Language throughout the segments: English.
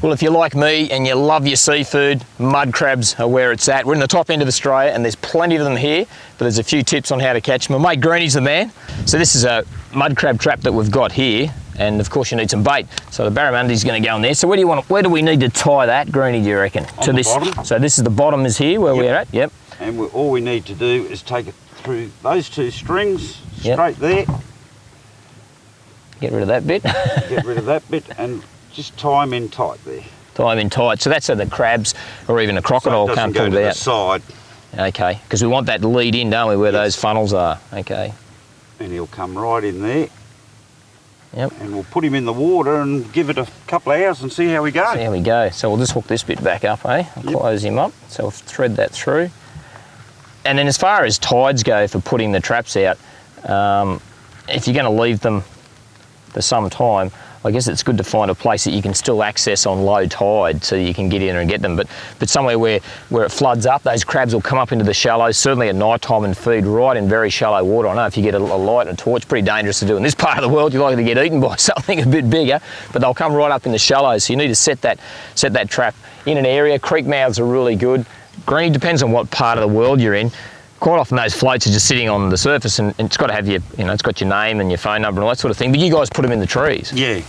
Well, if you're like me and you love your seafood, mud crabs are where it's at. We're in the top end of Australia and there's plenty of them here, but there's a few tips on how to catch them. My mate Greeny's the man. So this is a mud crab trap that we've got here, and of course you need some bait. So the barramundi's going to go in there. So where do we need to tie that, Greeny, do you reckon? On the bottom. So this is the bottom is here where we're at? Yep. And all we need to do is take it through those two strings, straight there. Get rid of that bit. Get rid of that bit and just tie them in tight there. Tie them in tight. So that's so the crabs or even a crocodile can't pull it out. The side. Okay, because we want that lead in, don't we, where those funnels are. Okay. And he'll come right in there. Yep. And we'll put him in the water and give it a couple of hours and see how we go. See how we go. So we'll just hook this bit back up, eh? And close him up. So we'll thread that through. And then as far as tides go for putting the traps out, if you're going to leave them for some time, I guess it's good to find a place that you can still access on low tide so you can get in and get them. But somewhere where it floods up, those crabs will come up into the shallows, certainly at night time, and feed right in very shallow water. I know if you get a light and a torch, pretty dangerous to do in this part of the world. You're likely to get eaten by something a bit bigger, but they'll come right up in the shallows. So you need to set that trap in an area. Creek mouths are really good. Green, depends on what part of the world you're in. Quite often those floats are just sitting on the surface, and it's got to have it's got your name and your phone number and all that sort of thing. But you guys put them in the trees. Yeah,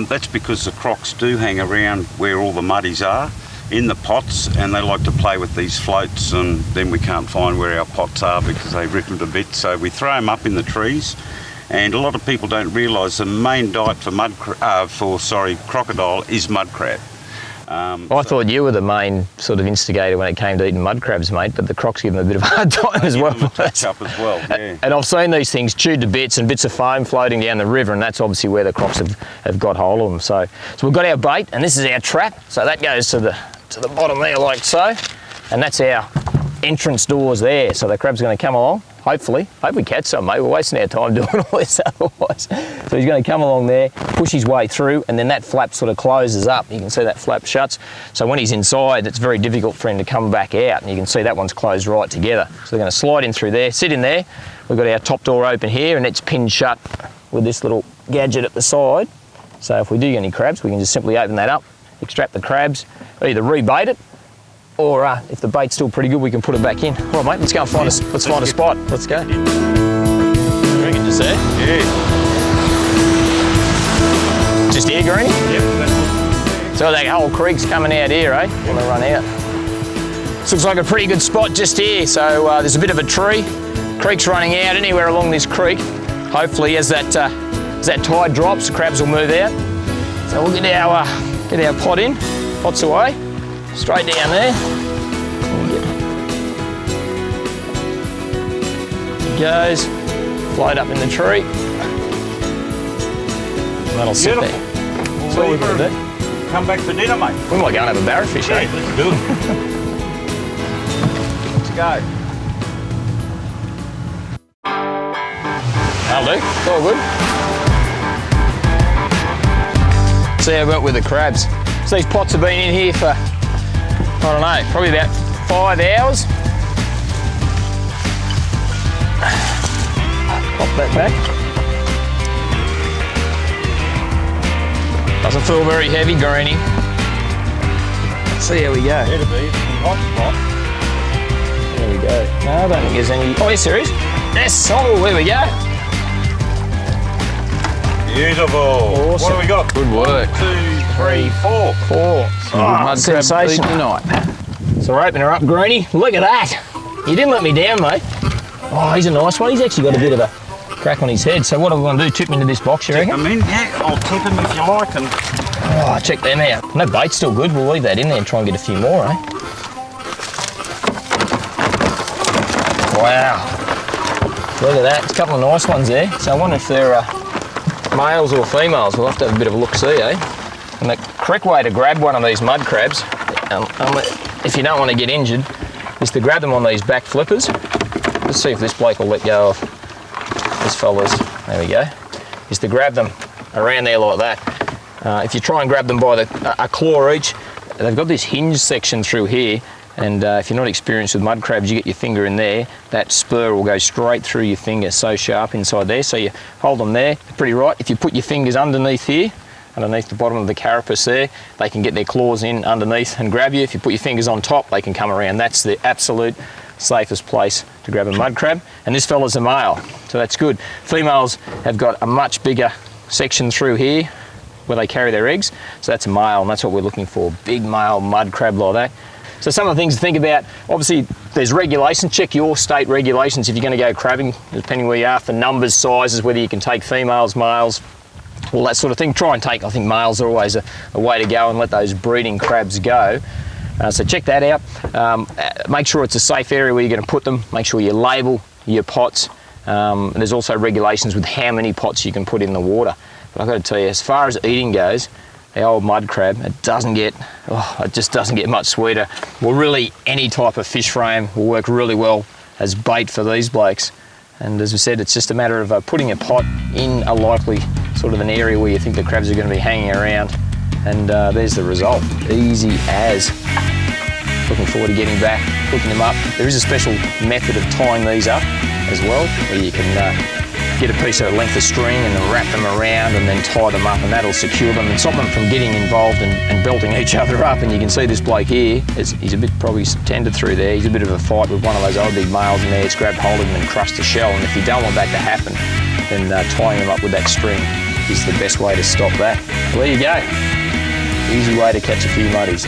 that's because the crocs do hang around where all the muddies are in the pots, and they like to play with these floats, and then we can't find where our pots are because they rip them to bits. So we throw them up in the trees, and a lot of people don't realise the main diet for crocodile is mud crab. I thought you were the main sort of instigator when it came to eating mud crabs, mate, but the crocs give them a bit of a hard time as well. Up as well, yeah. And I've seen these things chewed to bits and bits of foam floating down the river, and that's obviously where the crocs have got hold of them. So we've got our bait, and this is our trap. So that goes to the bottom there like so, and that's our entrance doors there. So the crab's going to come along. Hopefully. Hope we catch some, mate. We're wasting our time doing all this otherwise. So he's going to come along there, push his way through, and then that flap sort of closes up. You can see that flap shuts. So when he's inside, it's very difficult for him to come back out, and you can see that one's closed right together. So they're going to slide in through there, sit in there. We've got our top door open here, and it's pinned shut with this little gadget at the side. So if we do get any crabs, we can just simply open that up, extract the crabs, either rebait it, or if the bait's still pretty good, we can put it back in. All right, mate, let's go and find a spot. Let's go. You reckon just there? Yeah. Just here, Greeny? Yep. So that whole creek's coming out here, eh? When they run out. This looks like a pretty good spot just here. So there's a bit of a tree. Creek's running out anywhere along this creek. Hopefully, as that tide drops, the crabs will move out. So we'll get our pot in. Pot's away. Straight down there. It goes, float up in the tree. And that'll sit there. That's all we've got to do. Come back for dinner, mate. We might go and have a barrafish, eh? Let's do it. Let's go. That'll do. It's all good. See how it went with the crabs. So these pots have been in here for, I don't know, probably about 5 hours. Pop that back. Doesn't feel very heavy, Greeny. Let's see how we go. Better be hot spot. There we go. No, I don't think there's any. Oh, yes, there is. Yes. Oh, there we go. Beautiful. Awesome. What have we got? Good work. 1, 2, 3, 4. 4. Mud Sensation tonight. So we're opening her up, Greeny. Look at that. You didn't let me down, mate. Oh, he's a nice one. He's actually got a bit of a crack on his head. So what are we going to do? Tip him into this box, you reckon? Tip him in, yeah. I'll tip him if you like. And oh, check them out. No, bait's still good. We'll leave that in there and try and get a few more, eh? Wow. Look at that. There's a couple of nice ones there. So I wonder if they're males or females. We'll have to have a bit of a look-see, eh? And the correct way to grab one of these mud crabs, if you don't want to get injured, is to grab them on these back flippers. Let's see if this bloke will let go of this fella's. There we go. Is to grab them around there like that. If you try and grab them by a claw each, they've got this hinge section through here, and if you're not experienced with mud crabs, you get your finger in there, that spur will go straight through your finger, so sharp inside there. So you hold them there, pretty right. If you put your fingers underneath here, underneath the bottom of the carapace there. They can get their claws in underneath and grab you. If you put your fingers on top, they can come around. That's the absolute safest place to grab a mud crab. And this fella's a male, so that's good. Females have got a much bigger section through here where they carry their eggs, so that's a male, and that's what we're looking for, big male mud crab like that. So some of the things to think about, obviously there's regulations. Check your state regulations if you're going to go crabbing, depending where you are, for numbers, sizes, whether you can take females, males, all that sort of thing. Try and take, I think males are always a way to go, and let those breeding crabs go. So check that out. Make sure it's a safe area where you're going to put them. Make sure you label your pots. There's also regulations with how many pots you can put in the water. But I've got to tell you, as far as eating goes, the old mud crab, it just doesn't get much sweeter. Well, really, any type of fish frame will work really well as bait for these blokes. And as we said, it's just a matter of putting a pot in a likely sort of an area where you think the crabs are going to be hanging around. And there's the result, easy as. Looking forward to getting back, hooking them up. There is a special method of tying these up as well, where you can get a piece of length of string and then wrap them around and then tie them up, and that'll secure them and stop them from getting involved and belting each other up. And you can see this bloke here, he's a bit probably tended through there. He's a bit of a fight with one of those old big males in there. It's grabbed hold of him and crushed the shell. And if you don't want that to happen, then tying them up with that string is the best way to stop that. Well, there you go. Easy way to catch a few muddies.